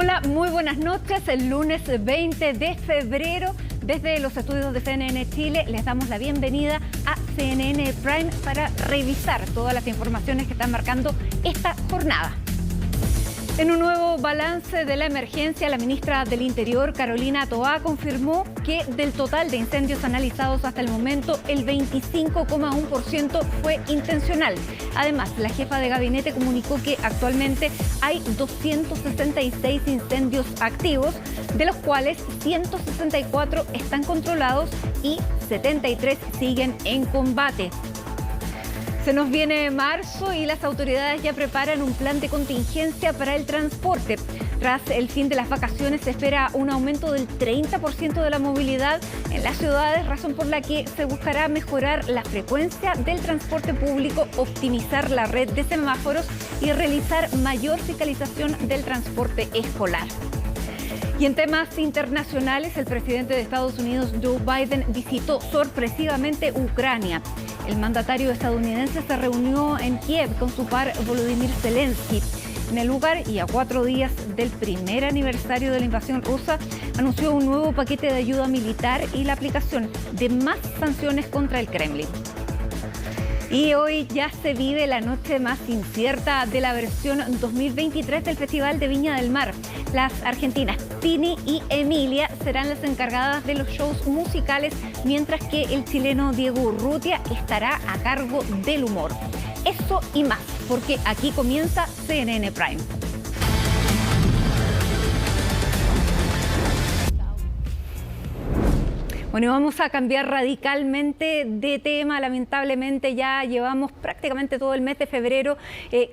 Hola, muy buenas noches. El lunes 20 de febrero, desde los estudios de CNN Chile, les damos la bienvenida a CNN Prime para revisar todas las informaciones que están marcando esta jornada. En un nuevo balance de la emergencia, la ministra del Interior, Carolina Toá, confirmó que del total de incendios analizados hasta el momento, el 25,1% fue intencional. Además, la jefa de gabinete comunicó que actualmente hay 266 incendios activos, de los cuales 164 están controlados y 73 siguen en combate. Se nos viene marzo y las autoridades ya preparan un plan de contingencia para el transporte. Tras el fin de las vacaciones se espera un aumento del 30% de la movilidad en las ciudades, razón por la que se buscará mejorar la frecuencia del transporte público, optimizar la red de semáforos y realizar mayor fiscalización del transporte escolar. Y en temas internacionales, el presidente de Estados Unidos, Joe Biden, visitó sorpresivamente Ucrania. El mandatario estadounidense se reunió en Kiev con su par Volodymyr Zelensky. En el lugar, y a 4 días del primer aniversario de la invasión rusa, anunció un nuevo paquete de ayuda militar y la aplicación de más sanciones contra el Kremlin. Y hoy ya se vive la noche más incierta de la versión 2023 del Festival de Viña del Mar. Las argentinas Pini y Emilia serán las encargadas de los shows musicales, mientras que el chileno Diego Urrutia estará a cargo del humor. Eso y más, porque aquí comienza CNN Prime. Bueno, vamos a cambiar radicalmente de tema. Lamentablemente ya llevamos prácticamente todo el mes de febrero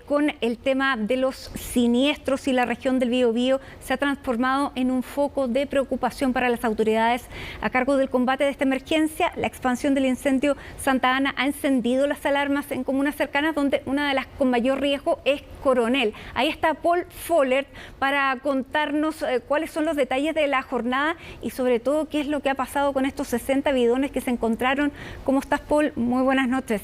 con el tema de los siniestros, y la región del Biobío se ha transformado en un foco de preocupación para las autoridades a cargo del combate de esta emergencia. La expansión del incendio Santa Ana ha encendido las alarmas en comunas cercanas, donde una de las con mayor riesgo es Coronel. Ahí está Paul Follert para contarnos cuáles son los detalles de la jornada y sobre todo qué es lo que ha pasado con estos 60 bidones que se encontraron. ¿Cómo estás, Paul? Muy buenas noches.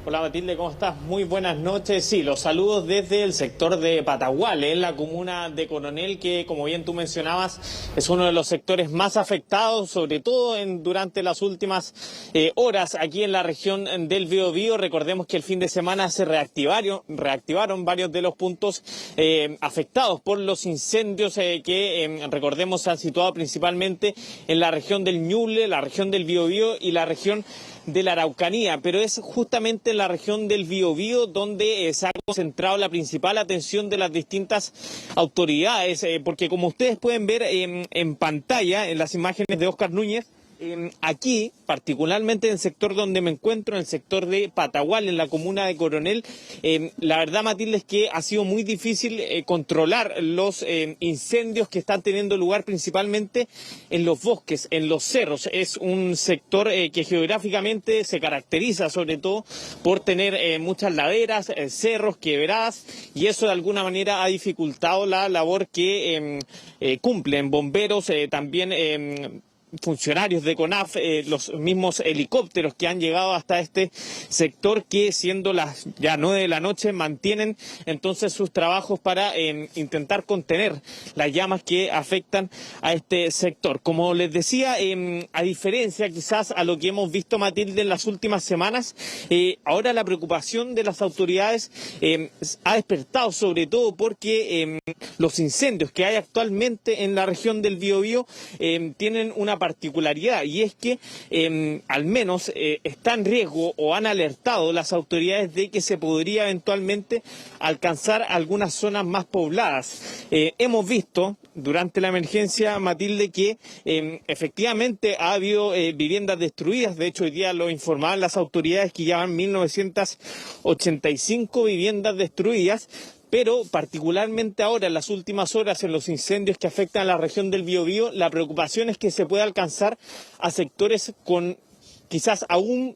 Hola Matilde, ¿cómo estás? Muy buenas noches. Sí, los saludos desde el sector de Pataguales, en la comuna de Coronel, que como bien tú mencionabas, es uno de los sectores más afectados, sobre todo durante las últimas horas aquí en la región del Biobío. Recordemos que el fin de semana se reactivaron varios de los puntos afectados por los incendios que, recordemos, se han situado principalmente en la región del Ñuble, la región del Biobío y la región de la Araucanía, pero es justamente en la región del Biobío donde se ha concentrado la principal atención de las distintas autoridades, porque como ustedes pueden ver en pantalla, en las imágenes de Óscar Núñez, aquí, particularmente en el sector donde me encuentro, en el sector de Patagual, en la comuna de Coronel, la verdad, Matilde, es que ha sido muy difícil controlar los incendios que están teniendo lugar principalmente en los bosques, en los cerros. Es un sector que geográficamente se caracteriza sobre todo por tener muchas laderas, cerros, quebradas, y eso de alguna manera ha dificultado la labor que cumplen bomberos, también funcionarios de CONAF, los mismos helicópteros que han llegado hasta este sector, que siendo las ya 9 de la noche mantienen entonces sus trabajos para intentar contener las llamas que afectan a este sector. Como les decía, a diferencia quizás a lo que hemos visto, Matilde, en las últimas semanas, ahora la preocupación de las autoridades ha despertado sobre todo porque los incendios que hay actualmente en la región del Biobío tienen una particularidad, y es que al menos está en riesgo, o han alertado las autoridades de que se podría eventualmente alcanzar algunas zonas más pobladas. Hemos visto durante la emergencia, Matilde, que efectivamente ha habido viviendas destruidas. De hecho, hoy día lo informaban las autoridades que ya van 1985 viviendas destruidas. Pero particularmente ahora, en las últimas horas, en los incendios que afectan a la región del Biobío, la preocupación es que se pueda alcanzar a sectores con quizás aún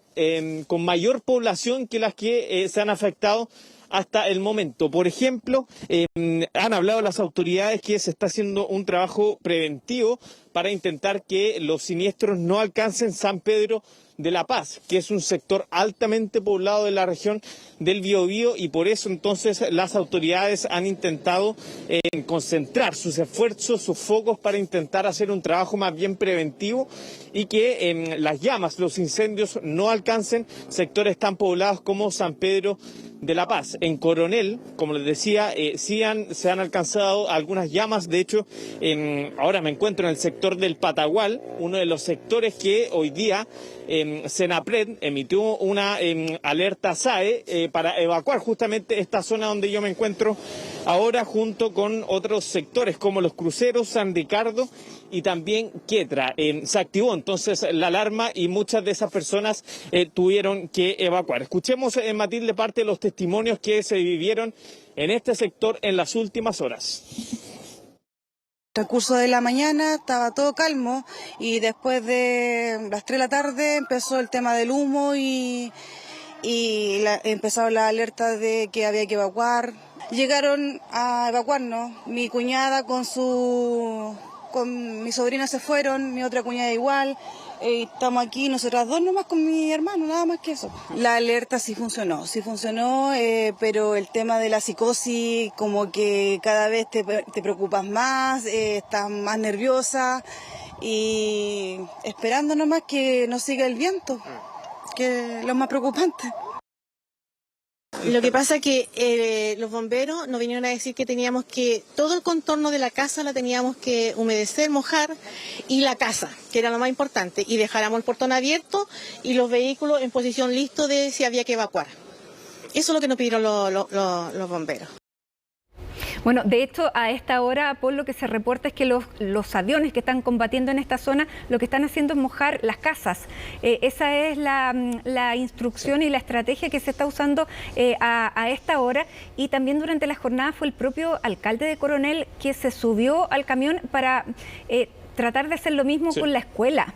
con mayor población que las que se han afectado hasta el momento. Por ejemplo, han hablado las autoridades que se está haciendo un trabajo preventivo para intentar que los siniestros no alcancen San Pedro de La Paz, que es un sector altamente poblado de la región del Biobío, y por eso entonces las autoridades han intentado concentrar sus esfuerzos, sus focos para intentar hacer un trabajo más bien preventivo y que las llamas, los incendios no alcancen sectores tan poblados como San Pedro de La Paz. En Coronel, como les decía, se han alcanzado algunas llamas. De hecho, ahora me encuentro en el sector del Patagual, uno de los sectores que hoy día Senapred emitió una alerta SAE para evacuar justamente esta zona donde yo me encuentro ahora, junto con otros sectores como Los Cruceros, San Ricardo y también Quetra. Se activó entonces la alarma y muchas de esas personas tuvieron que evacuar. Escuchemos, Matilde, parte de los testimonios que se vivieron en este sector en las últimas horas. Transcurso de la mañana estaba todo calmo y después de las 3 de la tarde empezó el tema del humo y empezaron las alertas de que había que evacuar. Llegaron a evacuarnos, mi cuñada con mi sobrina se fueron, mi otra cuñada igual. Estamos aquí nosotras dos nomás con mi hermano, nada más que eso. La alerta sí funcionó, pero el tema de la psicosis, como que cada vez te preocupas más, estás más nerviosa y esperando nomás que no siga el viento, que es lo más preocupante. Lo que pasa es que los bomberos nos vinieron a decir que teníamos que, todo el contorno de la casa la teníamos que humedecer, mojar, y la casa, que era lo más importante, y dejáramos el portón abierto y los vehículos en posición listo de si había que evacuar. Eso es lo que nos pidieron los bomberos. Bueno, de hecho, a esta hora, por lo que se reporta es que los aviones que están combatiendo en esta zona lo que están haciendo es mojar las casas. Esa es la instrucción y la estrategia que se está usando a esta hora. Y también durante la jornada fue el propio alcalde de Coronel que se subió al camión para tratar de hacer lo mismo con la escuela.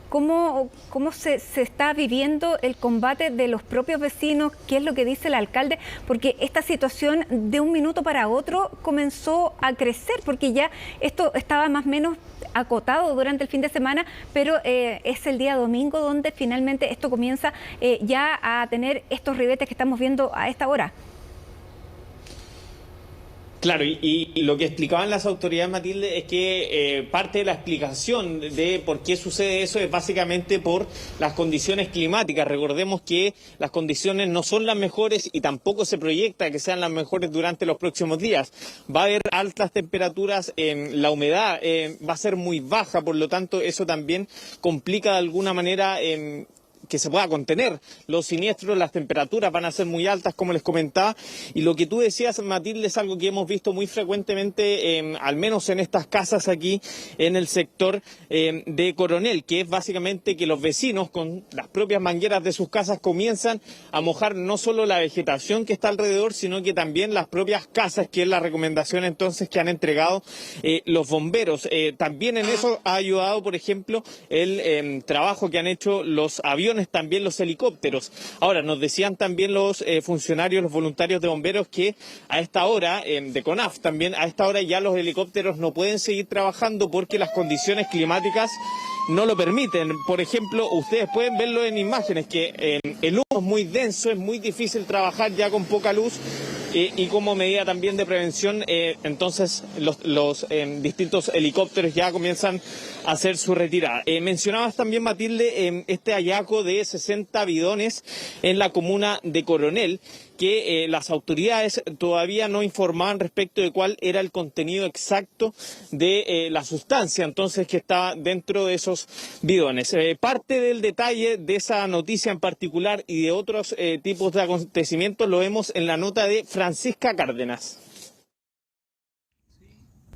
¿Cómo se está viviendo el combate de los propios vecinos? ¿Qué es lo que dice el alcalde? Porque esta situación de un minuto para otro comenzó a crecer, porque ya esto estaba más o menos acotado durante el fin de semana, pero es el día domingo donde finalmente esto comienza ya a tener estos ribetes que estamos viendo a esta hora. Claro, y lo que explicaban las autoridades, Matilde, es que parte de la explicación de por qué sucede eso es básicamente por las condiciones climáticas. Recordemos que las condiciones no son las mejores y tampoco se proyecta que sean las mejores durante los próximos días. Va a haber altas temperaturas, la humedad va a ser muy baja, por lo tanto eso también complica de alguna manera que se pueda contener los siniestros. Las temperaturas van a ser muy altas, como les comentaba, y lo que tú decías, Matilde, es algo que hemos visto muy frecuentemente, al menos en estas casas aquí en el sector de Coronel, que es básicamente que los vecinos con las propias mangueras de sus casas comienzan a mojar no solo la vegetación que está alrededor, sino que también las propias casas, que es la recomendación entonces que han entregado los bomberos. También en eso ha ayudado, por ejemplo, el trabajo que han hecho los aviones, también los helicópteros. Ahora, nos decían también los funcionarios, los voluntarios de bomberos, que a esta hora, de CONAF también, a esta hora ya los helicópteros no pueden seguir trabajando porque las condiciones climáticas no lo permiten. Por ejemplo, ustedes pueden verlo en imágenes, que el humo es muy denso, es muy difícil trabajar ya con poca luz, y como medida también de prevención, entonces los distintos helicópteros ya comienzan a hacer su retirada. Mencionabas también, Matilde, este hallazgo de 60 bidones en la comuna de Coronel, que las autoridades todavía no informaban respecto de cuál era el contenido exacto de la sustancia entonces que estaba dentro de esos bidones. Parte del detalle de esa noticia en particular y de otros tipos de acontecimientos lo vemos en la nota de Francisca Cárdenas.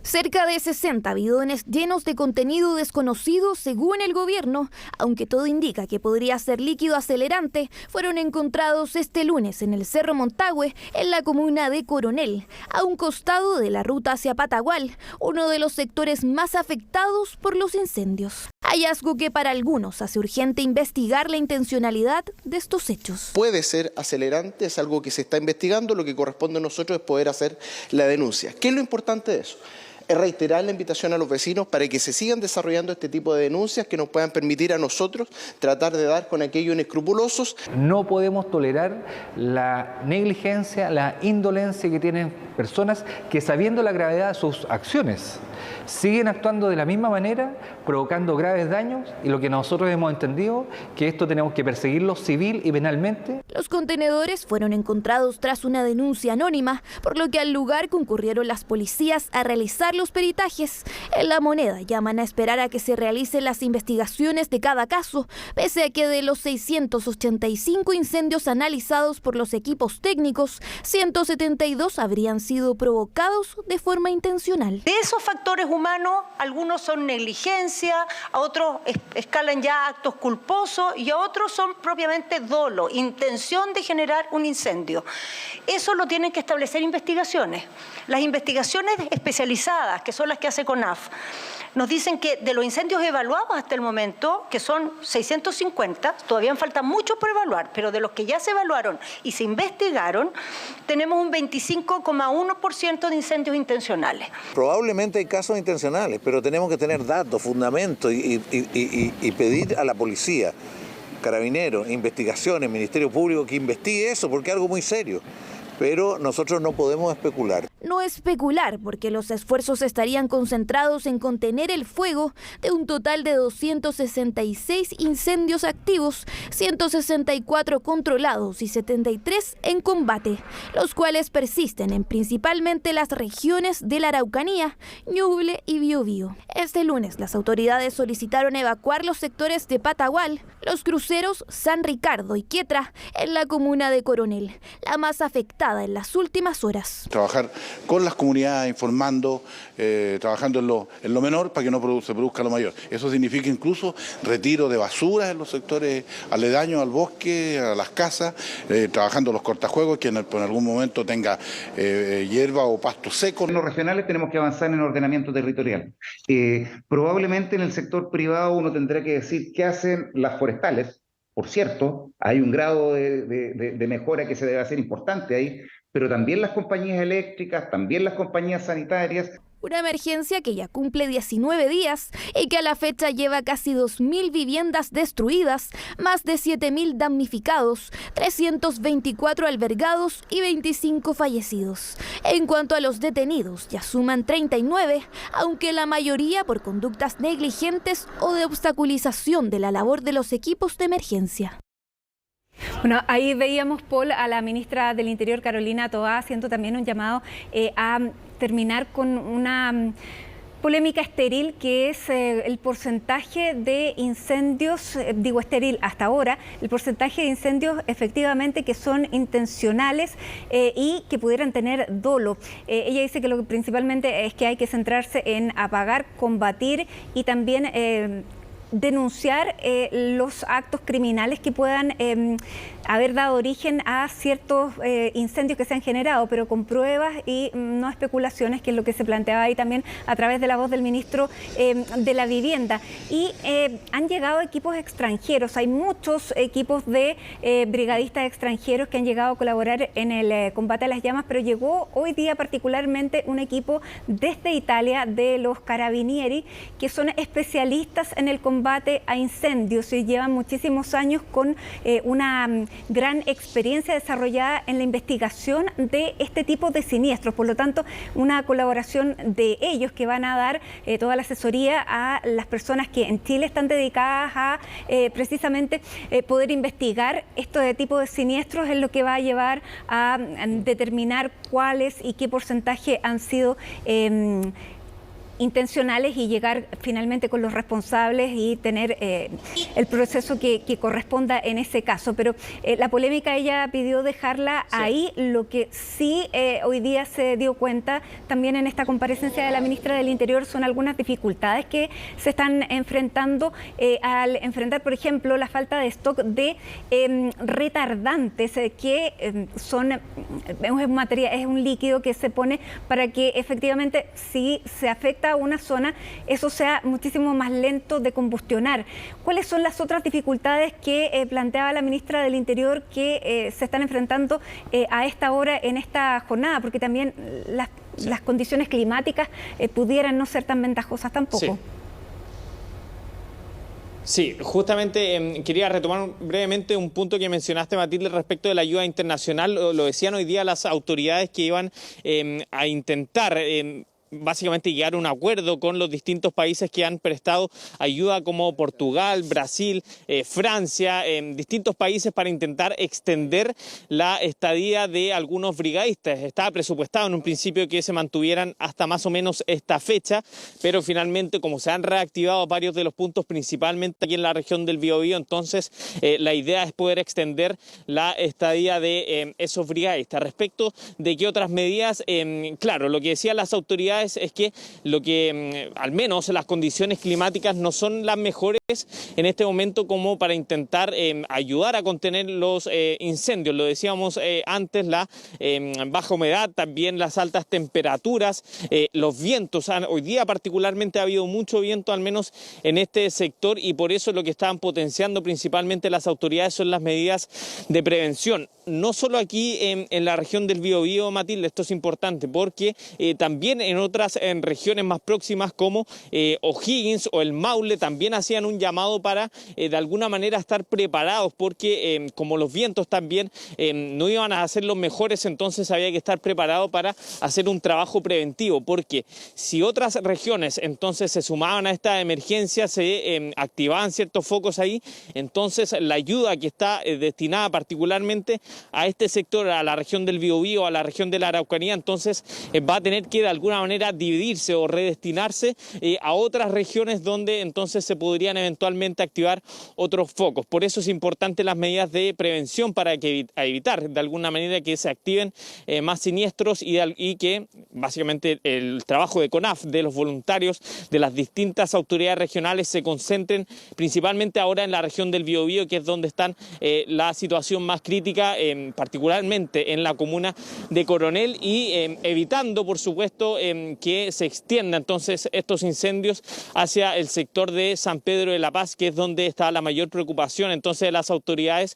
Cerca de 60 bidones llenos de contenido desconocido según el gobierno, aunque todo indica que podría ser líquido acelerante, fueron encontrados este lunes en el Cerro Montagüe, en la comuna de Coronel, a un costado de la ruta hacia Patagual, uno de los sectores más afectados por los incendios. Hallazgo que para algunos hace urgente investigar la intencionalidad de estos hechos. Puede ser acelerante, es algo que se está investigando, lo que corresponde a nosotros es poder hacer la denuncia. ¿Qué es lo importante de eso? es reiterar la invitación a los vecinos para que se sigan desarrollando este tipo de denuncias que nos puedan permitir a nosotros tratar de dar con aquellos inescrupulosos. No podemos tolerar la negligencia, la indolencia que tienen personas que, sabiendo la gravedad de sus acciones, siguen actuando de la misma manera, provocando graves daños, y lo que nosotros hemos entendido que esto tenemos que perseguirlo civil y penalmente. Los contenedores fueron encontrados tras una denuncia anónima, por lo que al lugar concurrieron las policías a realizar los peritajes. En La Moneda llaman a esperar a que se realicen las investigaciones de cada caso, pese a que de los 685 incendios analizados por los equipos técnicos, 172 habrían sido provocados de forma intencional. De esos factores humanos, algunos son negligencia, a otros escalan ya actos culposos y a otros son propiamente dolo, intención de generar un incendio. Eso lo tienen que establecer investigaciones. Las investigaciones especializadas, que son las que hace CONAF, nos dicen que de los incendios evaluados hasta el momento, que son 650, todavía falta mucho por evaluar, pero de los que ya se evaluaron y se investigaron, tenemos un 25,1% de incendios intencionales. Probablemente hay casos intencionales, pero tenemos que tener datos, fundamentos y pedir a la policía, Carabineros, investigaciones, Ministerio Público que investigue eso, porque es algo muy serio. Pero nosotros no podemos especular. No especular, porque los esfuerzos estarían concentrados en contener el fuego de un total de 266 incendios activos, 164 controlados y 73 en combate, los cuales persisten en principalmente las regiones de la Araucanía, Ñuble y Biobío. Este lunes las autoridades solicitaron evacuar los sectores de Patagual, los cruceros San Ricardo y Quietra en la comuna de Coronel, la más afectada en las últimas horas. Trabajar con las comunidades, informando, trabajando en lo menor para que no se produzca lo mayor. Eso significa incluso retiro de basuras en los sectores aledaños al bosque, a las casas, trabajando los cortafuegos, que en algún momento tenga hierba o pasto seco. En los regionales tenemos que avanzar en el ordenamiento territorial. Probablemente en el sector privado uno tendrá que decir qué hacen las forestales. Por cierto, hay un grado de mejora que se debe hacer importante ahí, pero también las compañías eléctricas, también las compañías sanitarias. Una emergencia que ya cumple 19 días y que a la fecha lleva casi 2.000 viviendas destruidas, más de 7.000 damnificados, 324 albergados y 25 fallecidos. En cuanto a los detenidos, ya suman 39, aunque la mayoría por conductas negligentes o de obstaculización de la labor de los equipos de emergencia. Bueno, ahí veíamos, Paul, a la ministra del Interior, Carolina Toá, haciendo también un llamado a terminar con una polémica estéril, que es el porcentaje de incendios, digo estéril hasta ahora, el porcentaje de incendios efectivamente que son intencionales y que pudieran tener dolo. Ella dice que lo que principalmente es que hay que centrarse en apagar, combatir y también denunciar los actos criminales que puedan haber dado origen a ciertos incendios que se han generado, pero con pruebas y no especulaciones, que es lo que se planteaba ahí también a través de la voz del ministro de la Vivienda. Y han llegado equipos extranjeros, hay muchos equipos de brigadistas extranjeros que han llegado a colaborar en el combate a las llamas, pero llegó hoy día particularmente un equipo desde Italia de los Carabinieri, que son especialistas en el combate a incendios y llevan muchísimos años con una gran experiencia desarrollada en la investigación de este tipo de siniestros. Por lo tanto, una colaboración de ellos que van a dar toda la asesoría a las personas que en Chile están dedicadas a precisamente poder investigar este tipo de siniestros, es lo que va a llevar a determinar cuáles y qué porcentaje han sido intencionales y llegar finalmente con los responsables y tener el proceso que corresponda en ese caso. Pero la polémica ella pidió dejarla ahí. Lo que sí hoy día se dio cuenta también en esta comparecencia de la ministra del Interior son algunas dificultades que se están enfrentando al enfrentar, por ejemplo, la falta de stock de retardantes que son es un líquido que se pone para que efectivamente, si se afecta a una zona, eso sea muchísimo más lento de combustionar. ¿Cuáles son las otras dificultades que planteaba la ministra del Interior que se están enfrentando a esta hora en esta jornada? Porque también las condiciones climáticas pudieran no ser tan ventajosas tampoco. Sí. Sí, justamente quería retomar brevemente un punto que mencionaste, Matilde, respecto de la ayuda internacional. Lo decían hoy día las autoridades que iban a intentar básicamente llegar a un acuerdo con los distintos países que han prestado ayuda, como Portugal, Brasil, Francia, distintos países, para intentar extender la estadía de algunos brigadistas. Estaba presupuestado en un principio que se mantuvieran hasta más o menos esta fecha, pero finalmente, como se han reactivado varios de los puntos, principalmente aquí en la región del Biobío, entonces la idea es poder extender la estadía de esos brigadistas. Respecto de qué otras medidas, claro, lo que decían las autoridades es que al menos las condiciones climáticas no son las mejores en este momento como para intentar ayudar a contener los incendios. Lo decíamos antes, la baja humedad, también las altas temperaturas, los vientos. Hoy día particularmente ha habido mucho viento, al menos en este sector, y por eso lo que estaban potenciando principalmente las autoridades son las medidas de prevención. No solo aquí en la región del Biobío, Matilde, esto es importante porque también en otras regiones más próximas como O'Higgins o el Maule también hacían un llamado para de alguna manera estar preparados, porque como los vientos también no iban a ser los mejores, entonces había que estar preparado para hacer un trabajo preventivo, porque si otras regiones entonces se sumaban a esta emergencia, se activaban ciertos focos ahí, entonces la ayuda que está destinada particularmente a este sector, a la región del Biobío, a la región de la Araucanía, entonces va a tener que de alguna manera dividirse o redestinarse a otras regiones donde entonces se podrían eventualmente activar otros focos. Por eso es importante las medidas de prevención para evitar de alguna manera que se activen más siniestros y que básicamente el trabajo de CONAF, de los voluntarios, de las distintas autoridades regionales se concentren principalmente ahora en la región del Biobío, que es donde están la situación más crítica, particularmente en la comuna de Coronel, y evitando, por supuesto, que se extiendan entonces estos incendios hacia el sector de San Pedro de la Paz, que es donde está la mayor preocupación entonces de las autoridades,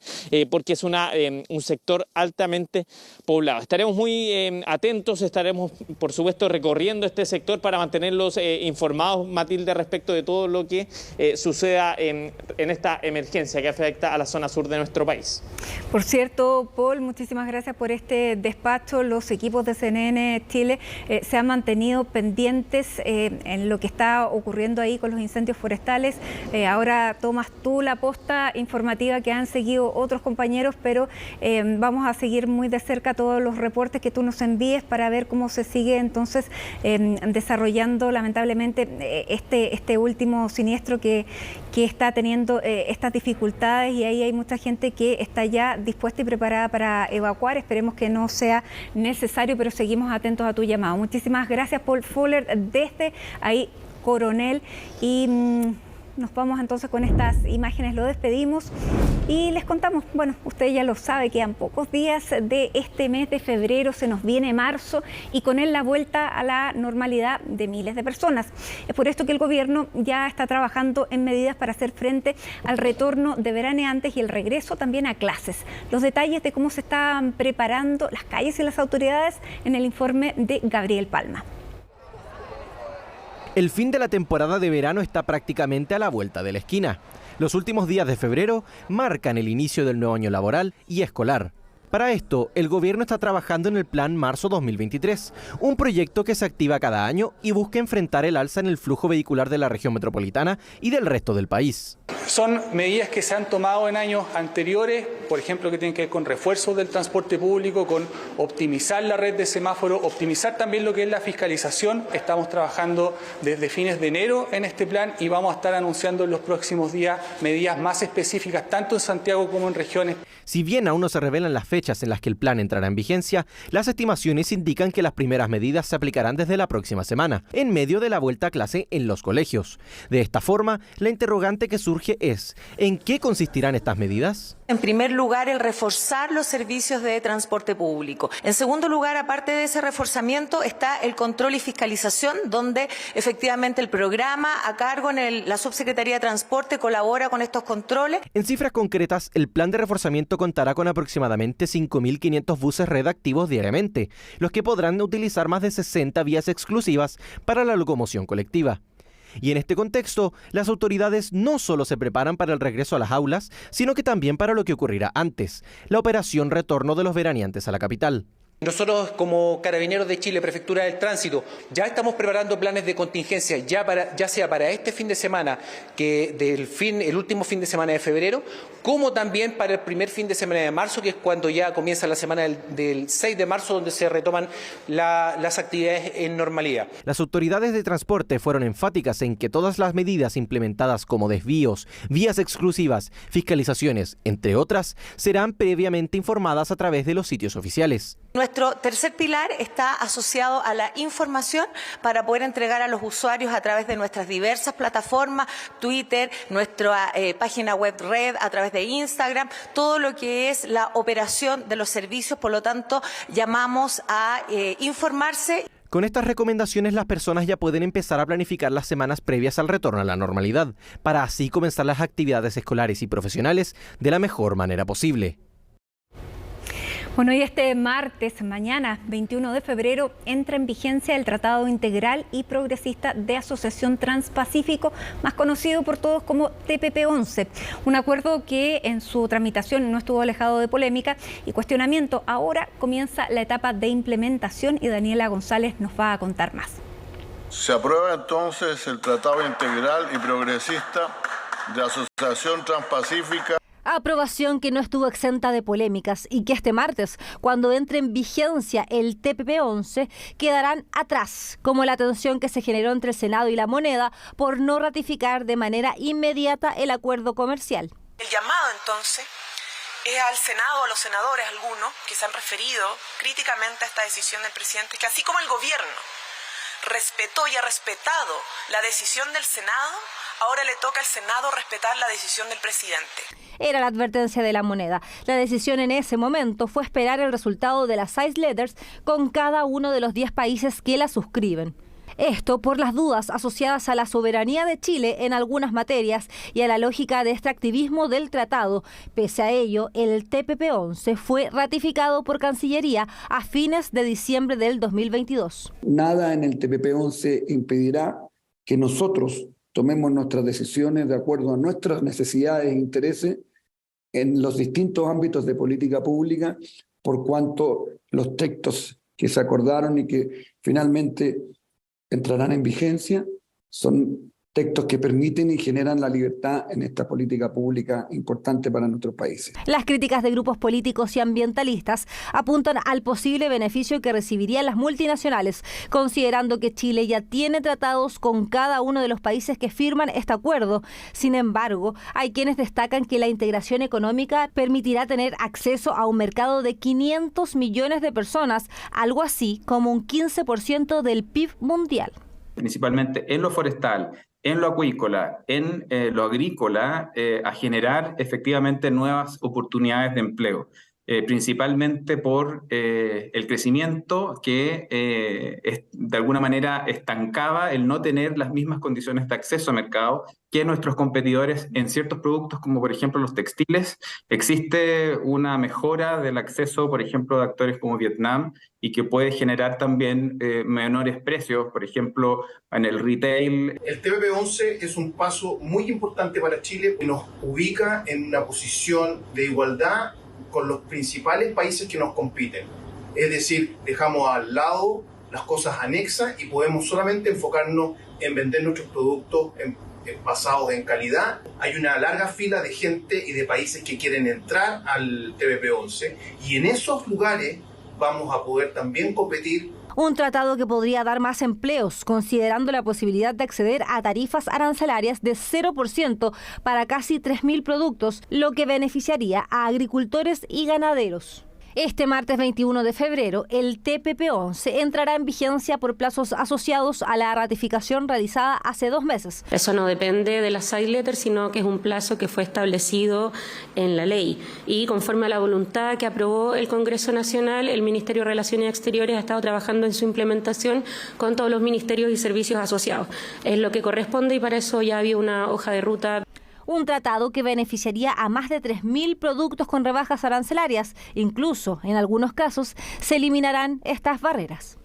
porque es un sector altamente poblado. Estaremos muy atentos, estaremos por supuesto recorriendo este sector para mantenerlos informados, Matilde, respecto de todo lo que suceda en esta emergencia que afecta a la zona sur de nuestro país. Por cierto, Paul, muchísimas gracias por este despacho. Los equipos de CNN Chile se han mantenido pendientes en lo que está ocurriendo ahí con los incendios forestales. Ahora tomas tú la posta informativa que han seguido otros compañeros, pero vamos a seguir muy de cerca todos los reportes que tú nos envíes para ver cómo se sigue entonces desarrollando lamentablemente este último siniestro que está teniendo estas dificultades, y ahí hay mucha gente que está ya dispuesta y preparada para evacuar. Esperemos que no sea necesario, pero seguimos atentos a tu llamado. Muchísimas gracias, Paul Fuller, desde ahí Coronel, y nos vamos entonces con estas imágenes, lo despedimos y les contamos, bueno, usted ya lo sabe, quedan pocos días de este mes de febrero, se nos viene marzo y con él la vuelta a la normalidad de miles de personas. Es por esto que el gobierno ya está trabajando en medidas para hacer frente al retorno de veraneantes y el regreso también a clases. Los detalles de cómo se están preparando las calles y las autoridades en el informe de Gabriel Palma. El fin de la temporada de verano está prácticamente a la vuelta de la esquina. Los últimos días de febrero marcan el inicio del nuevo año laboral y escolar. Para esto, el gobierno está trabajando en el Plan Marzo 2023, un proyecto que se activa cada año y busca enfrentar el alza en el flujo vehicular de la región metropolitana y del resto del país. Son medidas que se han tomado en años anteriores, por ejemplo, que tienen que ver con refuerzos del transporte público, con optimizar la red de semáforos, optimizar también lo que es la fiscalización. Estamos trabajando desde fines de enero en este plan y vamos a estar anunciando en los próximos días medidas más específicas, tanto en Santiago como en regiones. Si bien aún no se revelan las fechas en las que el plan entrará en vigencia, las estimaciones indican que las primeras medidas se aplicarán desde la próxima semana, en medio de la vuelta a clase en los colegios. De esta forma, la interrogante que surge es, ¿en qué consistirán estas medidas? En primer lugar, el reforzar los servicios de transporte público. En segundo lugar, aparte de ese reforzamiento, está el control y fiscalización, donde efectivamente el programa a cargo en la Subsecretaría de Transporte colabora con estos controles. En cifras concretas, el plan de reforzamiento contará con aproximadamente 5.500 buses red activos diariamente, los que podrán utilizar más de 60 vías exclusivas para la locomoción colectiva. Y en este contexto, las autoridades no solo se preparan para el regreso a las aulas, sino que también para lo que ocurrirá antes, la operación retorno de los veraneantes a la capital. Nosotros, como Carabineros de Chile, Prefectura del Tránsito, ya estamos preparando planes de contingencia, ya sea para este fin de semana, el último fin de semana de febrero, como también para el primer fin de semana de marzo, que es cuando ya comienza la semana del 6 de marzo, donde se retoman las actividades en normalidad. Las autoridades de transporte fueron enfáticas en que todas las medidas implementadas como desvíos, vías exclusivas, fiscalizaciones, entre otras, serán previamente informadas a través de los sitios oficiales. Nuestro tercer pilar está asociado a la información para poder entregar a los usuarios a través de nuestras diversas plataformas, Twitter, nuestra página web red, a través de Instagram, todo lo que es la operación de los servicios. Por lo tanto, llamamos a informarse. Con estas recomendaciones, las personas ya pueden empezar a planificar las semanas previas al retorno a la normalidad, para así comenzar las actividades escolares y profesionales de la mejor manera posible. Bueno, y este martes, mañana, 21 de febrero, entra en vigencia el Tratado Integral y Progresista de Asociación Transpacífico, más conocido por todos como TPP-11. Un acuerdo que en su tramitación no estuvo alejado de polémica y cuestionamiento. Ahora comienza la etapa de implementación y Daniela González nos va a contar más. Se aprueba entonces el Tratado Integral y Progresista de Asociación Transpacífica. Aprobación que no estuvo exenta de polémicas y que este martes, cuando entre en vigencia el TPP-11, quedarán atrás, como la tensión que se generó entre el Senado y la Moneda por no ratificar de manera inmediata el acuerdo comercial. El llamado entonces es al Senado, a los senadores algunos que se han referido críticamente a esta decisión del presidente, que así como el gobierno respetó y ha respetado la decisión del Senado, ahora le toca al Senado respetar la decisión del presidente. Era la advertencia de la Moneda. La decisión en ese momento fue esperar el resultado de las 6 letters con cada uno de los 10 países que la suscriben. Esto por las dudas asociadas a la soberanía de Chile en algunas materias y a la lógica de extractivismo del tratado. Pese a ello, el TPP-11 fue ratificado por Cancillería a fines de diciembre del 2022. Nada en el TPP-11 impedirá que nosotros tomemos nuestras decisiones de acuerdo a nuestras necesidades e intereses en los distintos ámbitos de política pública, por cuanto los textos que se acordaron y que finalmente entrarán en vigencia son textos que permiten y generan la libertad en esta política pública importante para nuestros países. Las críticas de grupos políticos y ambientalistas apuntan al posible beneficio que recibirían las multinacionales, considerando que Chile ya tiene tratados con cada uno de los países que firman este acuerdo. Sin embargo, hay quienes destacan que la integración económica permitirá tener acceso a un mercado de 500 millones de personas, algo así como un 15% del PIB mundial. Principalmente en lo forestal, en lo acuícola, en lo agrícola, a generar efectivamente nuevas oportunidades de empleo, principalmente por el crecimiento que de alguna manera estancaba el no tener las mismas condiciones de acceso a mercado que nuestros competidores en ciertos productos, como por ejemplo los textiles. Existe una mejora del acceso, por ejemplo, de actores como Vietnam, y que puede generar también menores precios, por ejemplo, en el retail. El TPP-11 es un paso muy importante para Chile, que nos ubica en una posición de igualdad con los principales países que nos compiten. Es decir, dejamos al lado las cosas anexas y podemos solamente enfocarnos en vender nuestros productos basados en calidad. Hay una larga fila de gente y de países que quieren entrar al TPP-11 y en esos lugares vamos a poder también competir. Un tratado que podría dar más empleos, considerando la posibilidad de acceder a tarifas arancelarias de 0% para casi 3.000 productos, lo que beneficiaría a agricultores y ganaderos. Este martes 21 de febrero, el TPP-11 entrará en vigencia por plazos asociados a la ratificación realizada hace 2 meses. Eso no depende de la side letter, sino que es un plazo que fue establecido en la ley. Y conforme a la voluntad que aprobó el Congreso Nacional, el Ministerio de Relaciones Exteriores ha estado trabajando en su implementación con todos los ministerios y servicios asociados. Es lo que corresponde y para eso ya había una hoja de ruta. Un tratado que beneficiaría a más de 3.000 productos con rebajas arancelarias. Incluso, en algunos casos, se eliminarán estas barreras.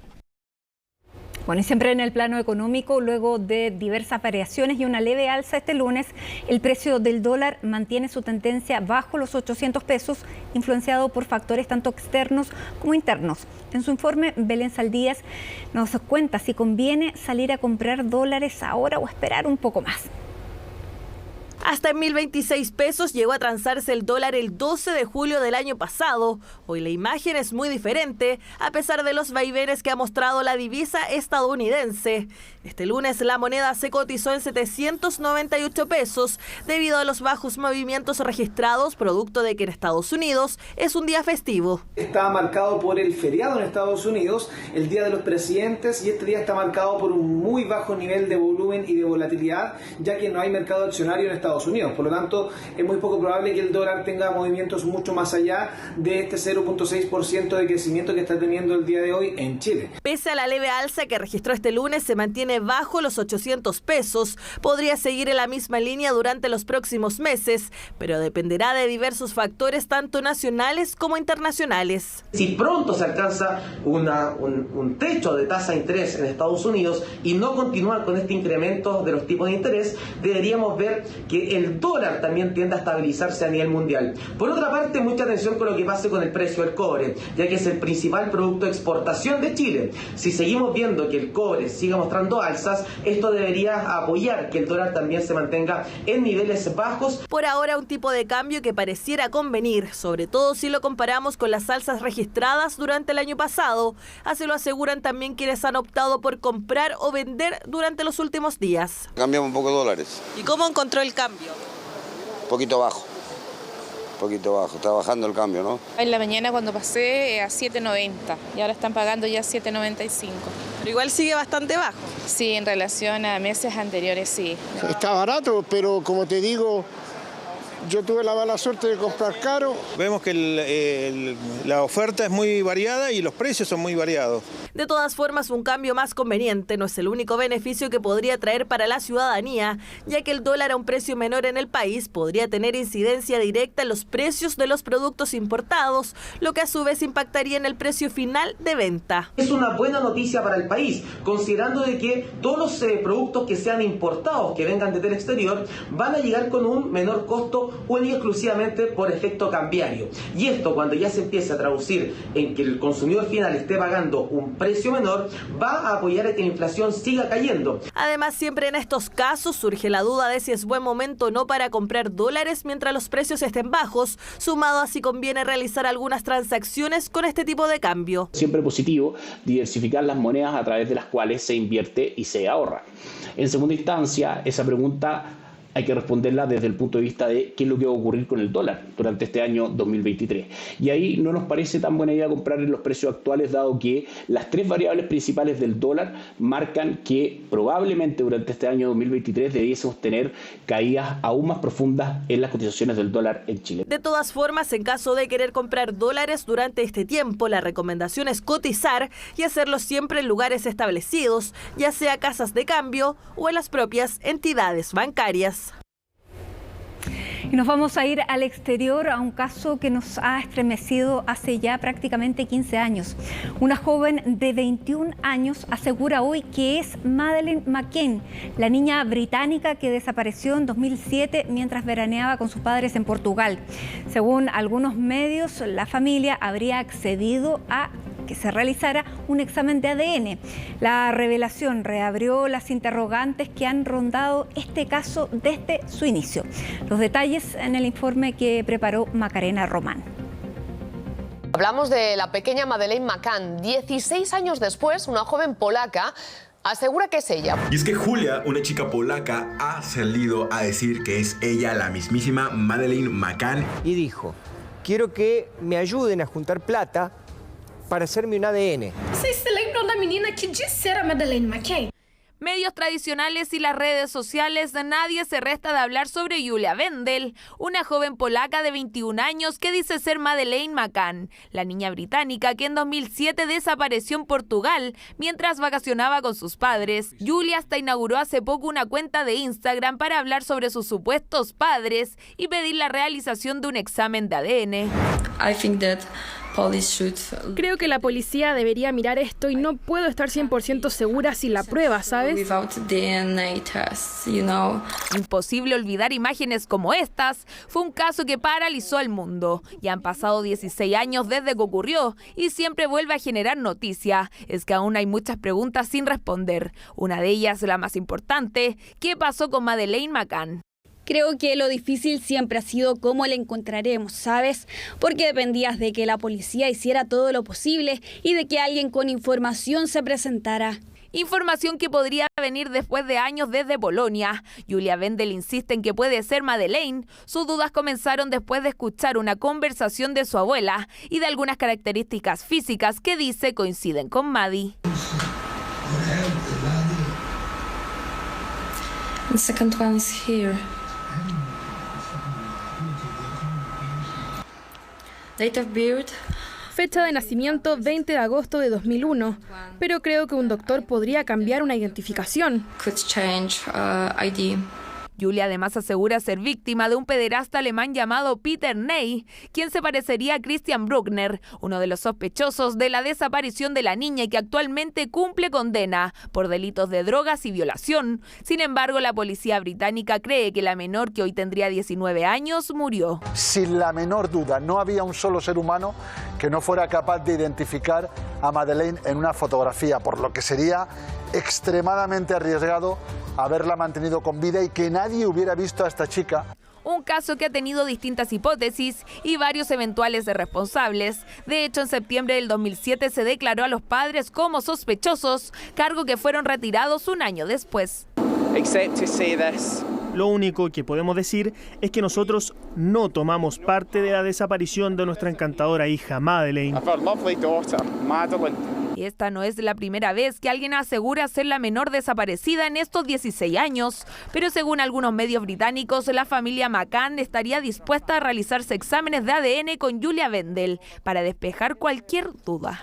Bueno, y siempre en el plano económico, luego de diversas variaciones y una leve alza este lunes, el precio del dólar mantiene su tendencia bajo los 800 pesos, influenciado por factores tanto externos como internos. En su informe, Belén Saldías nos cuenta si conviene salir a comprar dólares ahora o esperar un poco más. Hasta en 1.026 pesos llegó a transarse el dólar el 12 de julio del año pasado. Hoy la imagen es muy diferente, a pesar de los vaivenes que ha mostrado la divisa estadounidense. Este lunes la moneda se cotizó en 798 pesos, debido a los bajos movimientos registrados, producto de que en Estados Unidos es un día festivo. Está marcado por el feriado en Estados Unidos, el Día de los Presidentes, y este día está marcado por un muy bajo nivel de volumen y de volatilidad, ya que no hay mercado accionario en Estados Unidos. Por lo tanto, es muy poco probable que el dólar tenga movimientos mucho más allá de este 0.6% de crecimiento que está teniendo el día de hoy en Chile. Pese a la leve alza que registró este lunes, se mantiene bajo los 800 pesos. Podría seguir en la misma línea durante los próximos meses, pero dependerá de diversos factores, tanto nacionales como internacionales. Si pronto se alcanza un techo de tasa de interés en Estados Unidos y no continuar con este incremento de los tipos de interés, deberíamos ver que el dólar también tiende a estabilizarse a nivel mundial. Por otra parte, mucha atención con lo que pase con el precio del cobre, ya que es el principal producto de exportación de Chile. Si seguimos viendo que el cobre siga mostrando alzas, esto debería apoyar que el dólar también se mantenga en niveles bajos. Por ahora, un tipo de cambio que pareciera convenir, sobre todo si lo comparamos con las alzas registradas durante el año pasado. Así lo aseguran también quienes han optado por comprar o vender durante los últimos días. Cambiamos un poco de dólares. ¿Y cómo encontró el cambio? Poquito bajo, está bajando el cambio, ¿no? En la mañana cuando pasé a 7.90 y ahora están pagando ya 7.95. Pero igual sigue bastante bajo. Sí, en relación a meses anteriores, sí. Está barato, pero como te digo, yo tuve la mala suerte de comprar caro. Vemos que la oferta es muy variada y los precios son muy variados. De todas formas, un cambio más conveniente no es el único beneficio que podría traer para la ciudadanía, ya que el dólar a un precio menor en el país podría tener incidencia directa en los precios de los productos importados, lo que a su vez impactaría en el precio final de venta. Es una buena noticia para el país, considerando de que todos los productos que sean importados, que vengan desde el exterior, van a llegar con un menor costo única y exclusivamente por efecto cambiario. Y esto, cuando ya se empiece a traducir en que el consumidor final esté pagando un precio menor, va a apoyar a que la inflación siga cayendo. Además, siempre en estos casos surge la duda de si es buen momento o no para comprar dólares mientras los precios estén bajos, sumado a si conviene realizar algunas transacciones con este tipo de cambio. Siempre positivo diversificar las monedas a través de las cuales se invierte y se ahorra. En segunda instancia, esa pregunta hay que responderla desde el punto de vista de qué es lo que va a ocurrir con el dólar durante este año 2023. Y ahí no nos parece tan buena idea comprar en los precios actuales, dado que las 3 variables principales del dólar marcan que probablemente durante este año 2023 debiésemos tener caídas aún más profundas en las cotizaciones del dólar en Chile. De todas formas, en caso de querer comprar dólares durante este tiempo, la recomendación es cotizar y hacerlo siempre en lugares establecidos, ya sea casas de cambio o en las propias entidades bancarias. Y nos vamos a ir al exterior a un caso que nos ha estremecido hace ya prácticamente 15 años. Una joven de 21 años asegura hoy que es Madeleine McCann, la niña británica que desapareció en 2007 mientras veraneaba con sus padres en Portugal. Según algunos medios, la familia habría accedido a que se realizara un examen de ADN. La revelación reabrió las interrogantes que han rondado este caso desde su inicio. Los detalles en el informe que preparó Macarena Román. Hablamos de la pequeña Madeleine McCann. 16 años después, una joven polaca asegura que es ella. Y es que Julia, una chica polaca, ha salido a decir que es ella, la mismísima Madeleine McCann. Y dijo: quiero que me ayuden a juntar plata para hacerme un ADN. Vocês se lembram da menina que disse ser a Madeleine McCann? Medios tradicionales y las redes sociales, nadie se resta de hablar sobre Julia Wendel, una joven polaca de 21 años que dice ser Madeleine McCann, la niña británica que en 2007 desapareció en Portugal mientras vacacionaba con sus padres. Julia hasta inauguró hace poco una cuenta de Instagram para hablar sobre sus supuestos padres y pedir la realización de un examen de ADN. Creo que la policía debería mirar esto y no puedo estar 100% segura sin la prueba, ¿sabes? Imposible olvidar imágenes como estas. Fue un caso que paralizó al mundo. Ya han pasado 16 años desde que ocurrió y siempre vuelve a generar noticia. Es que aún hay muchas preguntas sin responder. Una de ellas, la más importante, ¿qué pasó con Madeleine McCann? Creo que lo difícil siempre ha sido cómo la encontraremos, ¿sabes? Porque dependías de que la policía hiciera todo lo posible y de que alguien con información se presentara. Información que podría venir después de años desde Polonia. Julia Wendel insiste en que puede ser Madeleine. Sus dudas comenzaron después de escuchar una conversación de su abuela y de algunas características físicas que dice coinciden con Maddie. The second one is here. Date of birth. Fecha de nacimiento 20 de agosto de 2001, pero creo que un doctor podría cambiar una identificación. Could change ID. Julia además asegura ser víctima de un pederasta alemán llamado Peter Ney, quien se parecería a Christian Bruckner, uno de los sospechosos de la desaparición de la niña y que actualmente cumple condena por delitos de drogas y violación. Sin embargo, la policía británica cree que la menor, que hoy tendría 19 años, murió. Sin la menor duda, no había un solo ser humano que no fuera capaz de identificar a Madeleine en una fotografía, por lo que sería extremadamente arriesgado haberla mantenido con vida y que nadie hubiera visto a esta chica. Un caso que ha tenido distintas hipótesis y varios eventuales responsables. De hecho, en septiembre del 2007 se declaró a los padres como sospechosos, cargo que fueron retirados un año después. Lo único que podemos decir es que nosotros no tomamos parte de la desaparición de nuestra encantadora hija Madeleine. Y esta no es la primera vez que alguien asegura ser la menor desaparecida en estos 16 años, pero según algunos medios británicos, la familia McCann estaría dispuesta a realizarse exámenes de ADN con Julia Wendel para despejar cualquier duda.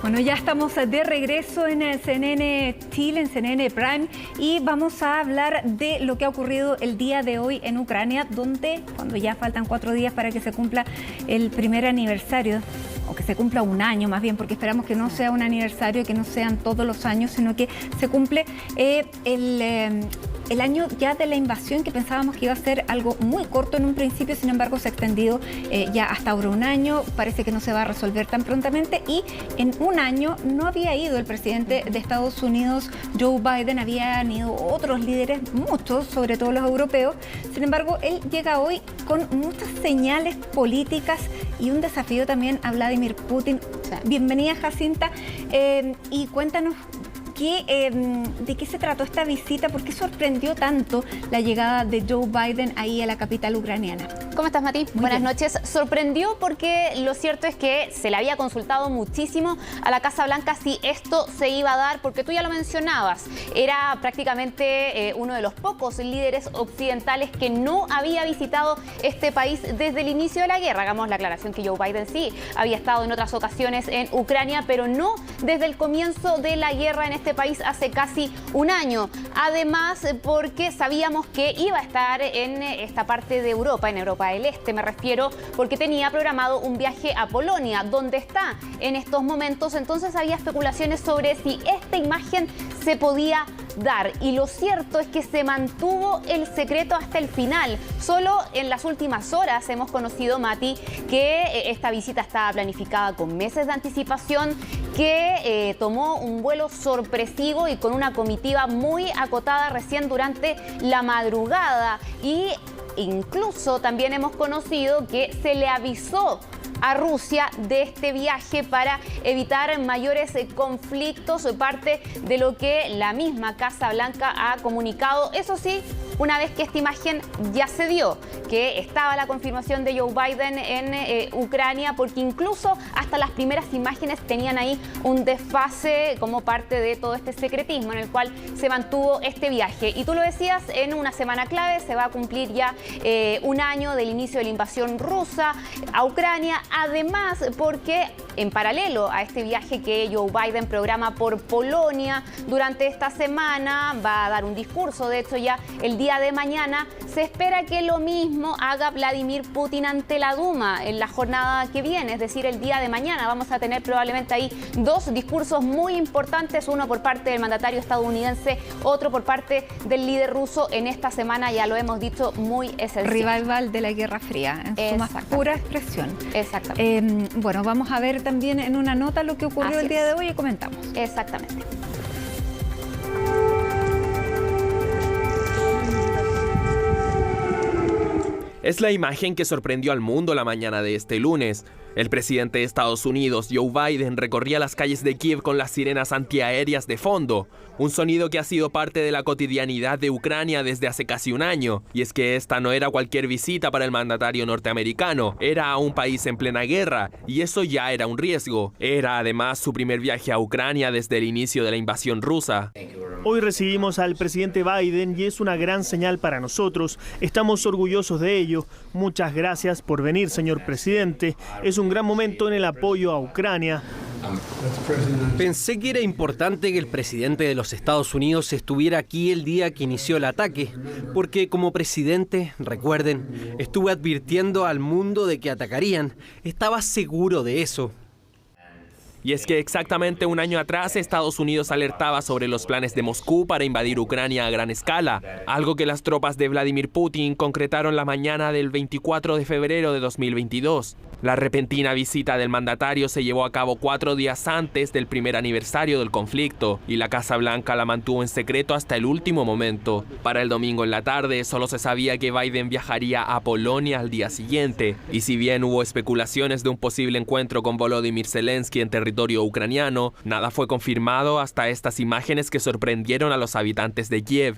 Bueno, ya estamos de regreso en el CNN Chile, en CNN Prime, y vamos a hablar de lo que ha ocurrido el día de hoy en Ucrania, donde, cuando ya faltan 4 días para que se cumpla el primer aniversario, o que se cumpla un año más bien, porque esperamos que no sea un aniversario, que no sean todos los años, sino que se cumple el año ya de la invasión, que pensábamos que iba a ser algo muy corto en un principio, sin embargo se ha extendido ya hasta ahora un año, parece que no se va a resolver tan prontamente, y en un año no había ido el presidente de Estados Unidos, Joe Biden, habían ido otros líderes, muchos, sobre todo los europeos. Sin embargo, él llega hoy con muchas señales políticas y un desafío también a Vladimir Putin. Bienvenida, Jacinta, y cuéntanos de qué se trató esta visita, por qué sorprendió tanto la llegada de Joe Biden ahí a la capital ucraniana. ¿Cómo estás, Mati? Buenas noches. Sorprendió porque lo cierto es que se le había consultado muchísimo a la Casa Blanca si esto se iba a dar, porque tú ya lo mencionabas, era prácticamente uno de los pocos líderes occidentales que no había visitado este país desde el inicio de la guerra. Hagamos la aclaración que Joe Biden sí había estado en otras ocasiones en Ucrania, pero no desde el comienzo de la guerra en este país hace casi un año. Además, porque sabíamos que iba a estar en esta parte de Europa, en Europa del Este me refiero, porque tenía programado un viaje a Polonia, donde está en estos momentos. Entonces había especulaciones sobre si esta imagen se podía dar, y lo cierto es que se mantuvo el secreto hasta el final. Solo en las últimas horas hemos conocido, Mati, que esta visita estaba planificada con meses de anticipación, que tomó un vuelo sorpresivo y con una comitiva muy acotada recién durante la madrugada, y incluso también hemos conocido que se le avisó a Rusia de este viaje para evitar mayores conflictos, parte de lo que la misma Casa Blanca ha comunicado. Eso sí, una vez que esta imagen ya se dio, que estaba la confirmación de Joe Biden en Ucrania, porque incluso hasta las primeras imágenes tenían ahí un desfase como parte de todo este secretismo en el cual se mantuvo este viaje. Y tú lo decías, en una semana clave se va a cumplir ya un año del inicio de la invasión rusa a Ucrania, además porque en paralelo a este viaje que Joe Biden programa por Polonia durante esta semana, va a dar un discurso, de hecho ya el día de mañana se espera que lo mismo haga Vladimir Putin ante la Duma en la jornada que viene, es decir, el día de mañana vamos a tener probablemente ahí dos discursos muy importantes, uno por parte del mandatario estadounidense, otro por parte del líder ruso en esta semana, ya lo hemos dicho, muy esencial. Revival de la Guerra Fría, en su más pura expresión. Exactamente. Bueno, vamos a ver también en una nota lo que ocurrió el día de hoy y comentamos. Exactamente. Es la imagen que sorprendió al mundo la mañana de este lunes. El presidente de Estados Unidos, Joe Biden, recorría las calles de Kiev con las sirenas antiaéreas de fondo, un sonido que ha sido parte de la cotidianidad de Ucrania desde hace casi un año. Y es que esta no era cualquier visita para el mandatario norteamericano, era a un país en plena guerra, y eso ya era un riesgo. Era además su primer viaje a Ucrania desde el inicio de la invasión rusa. Hoy recibimos al presidente Biden y es una gran señal para nosotros. Estamos orgullosos de ello. Muchas gracias por venir, señor presidente. Es un gran momento en el apoyo a Ucrania. Pensé que era importante que el presidente de los Estados Unidos estuviera aquí el día que inició el ataque, porque como presidente, recuerden, estuve advirtiendo al mundo de que atacarían. Estaba seguro de eso. Y es que exactamente un año atrás Estados Unidos alertaba sobre los planes de Moscú para invadir Ucrania a gran escala, algo que las tropas de Vladimir Putin concretaron la mañana del 24 de febrero de 2022. La repentina visita del mandatario se llevó a cabo 4 días antes del primer aniversario del conflicto y la Casa Blanca la mantuvo en secreto hasta el último momento. Para el domingo en la tarde solo se sabía que Biden viajaría a Polonia al día siguiente, y si bien hubo especulaciones de un posible encuentro con Volodymyr Zelensky en territorio ucraniano, nada fue confirmado hasta estas imágenes que sorprendieron a los habitantes de Kiev.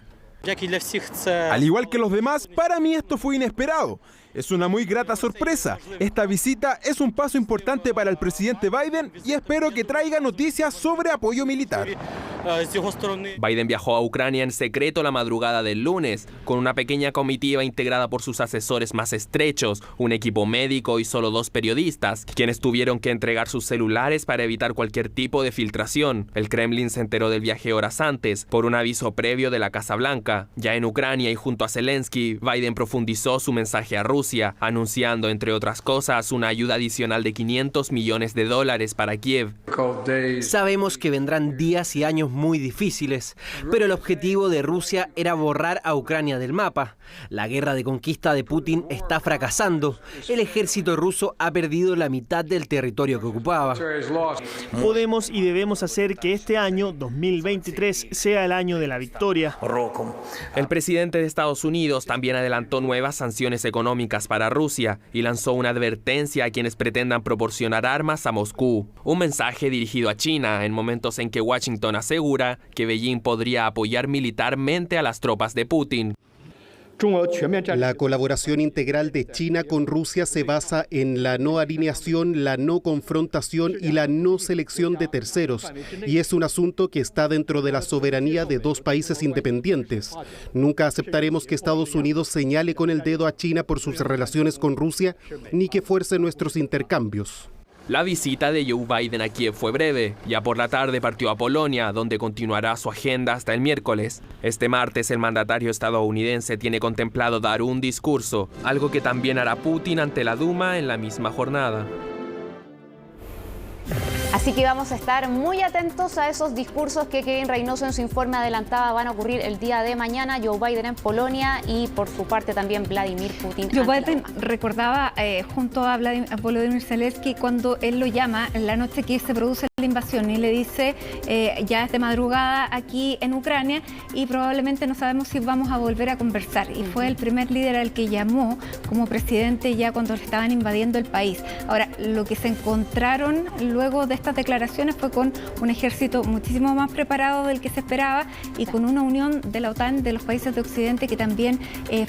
Al igual que los demás, para mí esto fue inesperado. Es una muy grata sorpresa. Esta visita es un paso importante para el presidente Biden y espero que traiga noticias sobre apoyo militar. Biden viajó a Ucrania en secreto la madrugada del lunes, con una pequeña comitiva integrada por sus asesores más estrechos, un equipo médico y solo 2 periodistas, quienes tuvieron que entregar sus celulares para evitar cualquier tipo de filtración. El Kremlin se enteró del viaje horas antes, por un aviso previo de la Casa Blanca. Ya en Ucrania y junto a Zelensky, Biden profundizó su mensaje a Rusia, anunciando, entre otras cosas, una ayuda adicional de $500 millones para Kiev. Sabemos que vendrán días y años muy difíciles, pero el objetivo de Rusia era borrar a Ucrania del mapa. La guerra de conquista de Putin está fracasando. El ejército ruso ha perdido la mitad del territorio que ocupaba. Podemos y debemos hacer que este año, 2023, sea el año de la victoria. El presidente de Estados Unidos también adelantó nuevas sanciones económicas para Rusia y lanzó una advertencia a quienes pretendan proporcionar armas a Moscú. Un mensaje dirigido a China en momentos en que Washington asegura que Beijing podría apoyar militarmente a las tropas de Putin. La colaboración integral de China con Rusia se basa en la no alineación, la no confrontación y la no selección de terceros, y es un asunto que está dentro de la soberanía de 2 países independientes. Nunca aceptaremos que Estados Unidos señale con el dedo a China por sus relaciones con Rusia, ni que fuerce nuestros intercambios. La visita de Joe Biden a Kiev fue breve. Ya por la tarde partió a Polonia, donde continuará su agenda hasta el miércoles. Este martes el mandatario estadounidense tiene contemplado dar un discurso, algo que también hará Putin ante la Duma en la misma jornada. Así que vamos a estar muy atentos a esos discursos que Kevin Reynoso en su informe adelantaba van a ocurrir el día de mañana. Joe Biden en Polonia y por su parte también Vladimir Putin. Joe Biden recordaba junto a Volodymyr Zelensky cuando él lo llama en la noche que se produce la invasión y le dice, ya es de madrugada aquí en Ucrania y probablemente no sabemos si vamos a volver a conversar. Y fue el primer líder al que llamó como presidente ya cuando le estaban invadiendo el país. Ahora, lo que se encontraron luego de estas declaraciones fue con un ejército muchísimo más preparado del que se esperaba y con una unión de la OTAN, de los países de Occidente, que también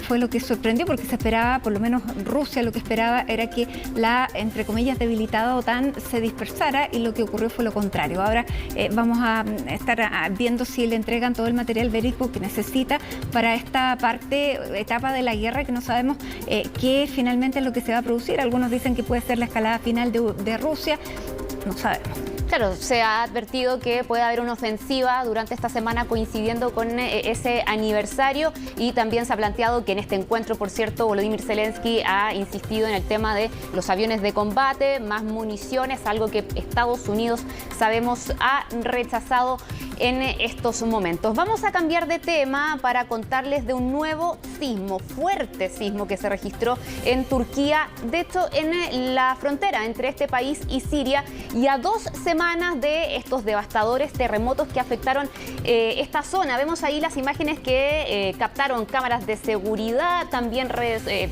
fue lo que sorprendió, porque se esperaba, por lo menos Rusia lo que esperaba era que la, entre comillas, debilitada OTAN se dispersara, y lo que ocurrió fue lo contrario. Ahora vamos a estar viendo si le entregan todo el material bélico que necesita para esta etapa de la guerra, que no sabemos qué finalmente es lo que se va a producir. Algunos dicen que puede ser la escalada final de Rusia, no sabemos. Claro, se ha advertido que puede haber una ofensiva durante esta semana coincidiendo con ese aniversario, y también se ha planteado que en este encuentro, por cierto, Volodymyr Zelensky ha insistido en el tema de los aviones de combate, más municiones, algo que Estados Unidos, sabemos, ha rechazado en estos momentos. Vamos a cambiar de tema para contarles de un nuevo sismo, fuerte sismo que se registró en Turquía, de hecho en la frontera entre este país y Siria, y a 2 semanas de estos devastadores terremotos que afectaron esta zona. Vemos ahí las imágenes que captaron cámaras de seguridad, también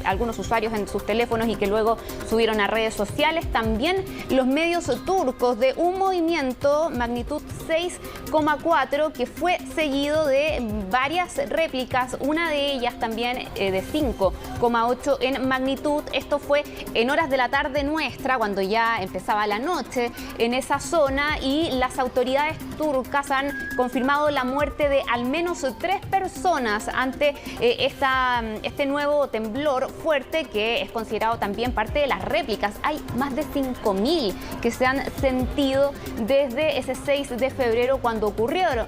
algunos usuarios en sus teléfonos y que luego subieron a redes sociales. También los medios turcos de un movimiento magnitud 6,4 que fue seguido de varias réplicas, una de ellas también de 5,8 en magnitud. Esto fue en horas de la tarde nuestra, cuando ya empezaba la noche en esa zona, y las autoridades turcas han confirmado la muerte de al menos 3 personas ante este nuevo temblor fuerte, que es considerado también parte de las réplicas. Hay más de 5.000 que se han sentido desde ese 6 de febrero cuando ocurrieron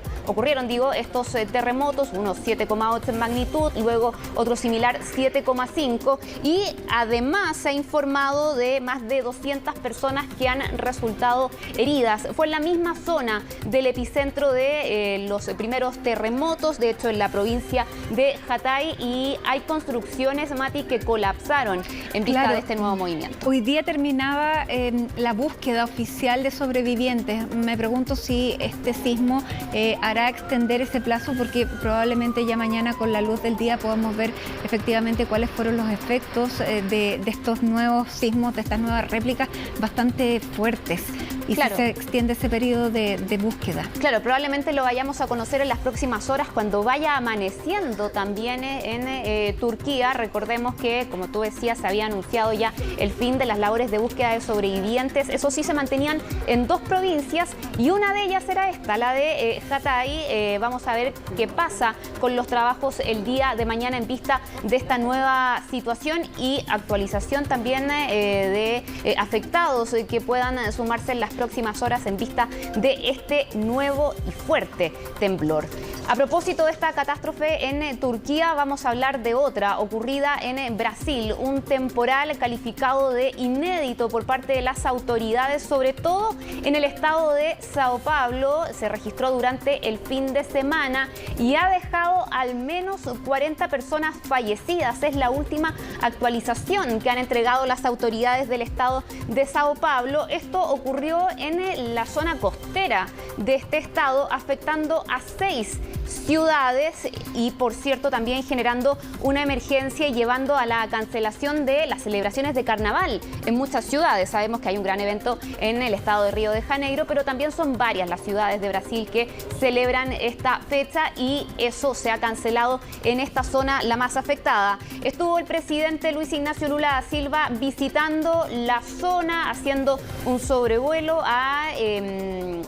estos terremotos, unos 7,8 en magnitud, luego otro similar 7,5, y además se ha informado de más de 200 personas que han resultado heridas. Fue en la misma zona del epicentro de los primeros terremotos, de hecho en la provincia de Hatay, y hay construcciones, Mati, que colapsaron en vista de este nuevo movimiento. Hoy día terminaba la búsqueda oficial de sobrevivientes. Me pregunto si este sismo hará extender ese plazo, porque probablemente ya mañana con la luz del día podamos ver efectivamente cuáles fueron los efectos de estos nuevos sismos, de estas nuevas réplicas bastante fuertes. Y claro, si se extiende ese periodo de búsqueda. Claro, probablemente lo vayamos a conocer en las próximas horas, cuando vaya amaneciendo también en Turquía. Recordemos que, como tú decías, se había anunciado ya el fin de las labores de búsqueda de sobrevivientes. Eso sí, se mantenían en 2 provincias, y una de ellas era esta, la de Hatay. Vamos a ver qué pasa con los trabajos el día de mañana en vista de esta nueva situación, y actualización también de afectados que puedan sumarse en las próximas horas en vista de este nuevo y fuerte temblor. A propósito de esta catástrofe en Turquía, vamos a hablar de otra ocurrida en Brasil, un temporal calificado de inédito por parte de las autoridades, sobre todo en el estado de Sao Paulo. Se registró durante el fin de semana y ha dejado al menos 40 personas fallecidas. Es la última actualización que han entregado las autoridades del estado de Sao Paulo. Esto ocurrió en la zona costera de este estado, afectando a 6 ciudades y, por cierto, también generando una emergencia y llevando a la cancelación de las celebraciones de carnaval en muchas ciudades. Sabemos que hay un gran evento en el estado de Río de Janeiro, pero también son varias las ciudades de Brasil que celebran esta fecha, y eso se ha cancelado en esta zona, la más afectada. Estuvo el presidente Luis Ignacio Lula da Silva visitando la zona, haciendo un sobrevuelo. Ha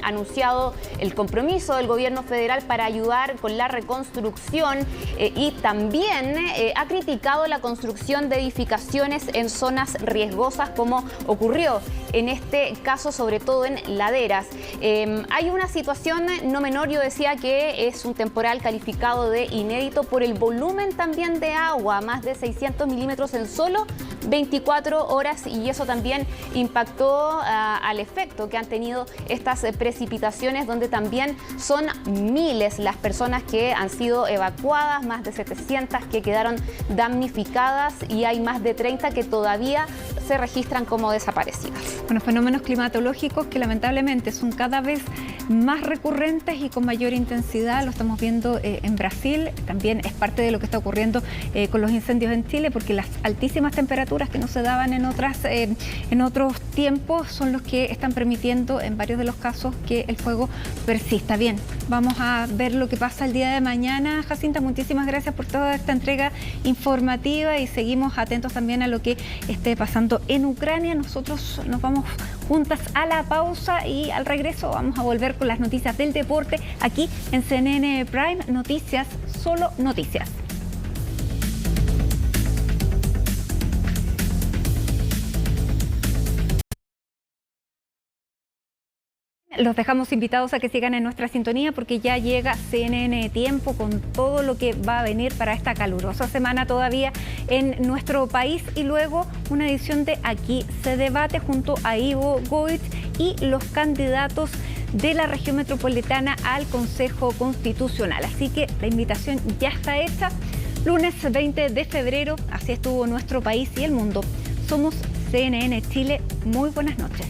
anunciado el compromiso del gobierno federal para ayudar con la reconstrucción y también ha criticado la construcción de edificaciones en zonas riesgosas, como ocurrió en este caso, sobre todo en laderas. Hay una situación no menor, yo decía que es un temporal calificado de inédito por el volumen también de agua, más de 600 milímetros en solo 24 horas, y eso también impactó al efecto que han tenido estas precipitaciones, donde también son miles las personas que han sido evacuadas, más de 700 que quedaron damnificadas, y hay más de 30 que todavía se registran como desaparecidas. Bueno, fenómenos climatológicos que lamentablemente son cada vez más recurrentes y con mayor intensidad. Lo estamos viendo en Brasil, también es parte de lo que está ocurriendo con los incendios en Chile, porque las altísimas temperaturas que no se daban en otros tiempos son los que están permitiendo en varios de los casos que el fuego persista. Bien, vamos a ver lo que pasa el día de mañana. Jacinta, muchísimas gracias por toda esta entrega informativa y seguimos atentos también a lo que esté pasando en Ucrania. Nosotros nos vamos juntas a la pausa y al regreso vamos a volver con las noticias del deporte aquí en CNN Prime. Noticias, solo noticias. Los dejamos invitados a que sigan en nuestra sintonía porque ya llega CNN Tiempo con todo lo que va a venir para esta calurosa semana todavía en nuestro país, y luego una edición de Aquí se debate junto a Ivo Goit y los candidatos de la región metropolitana al Consejo Constitucional. Así que la invitación ya está hecha. Lunes 20 de febrero, así estuvo nuestro país y el mundo. Somos CNN Chile. Muy buenas noches.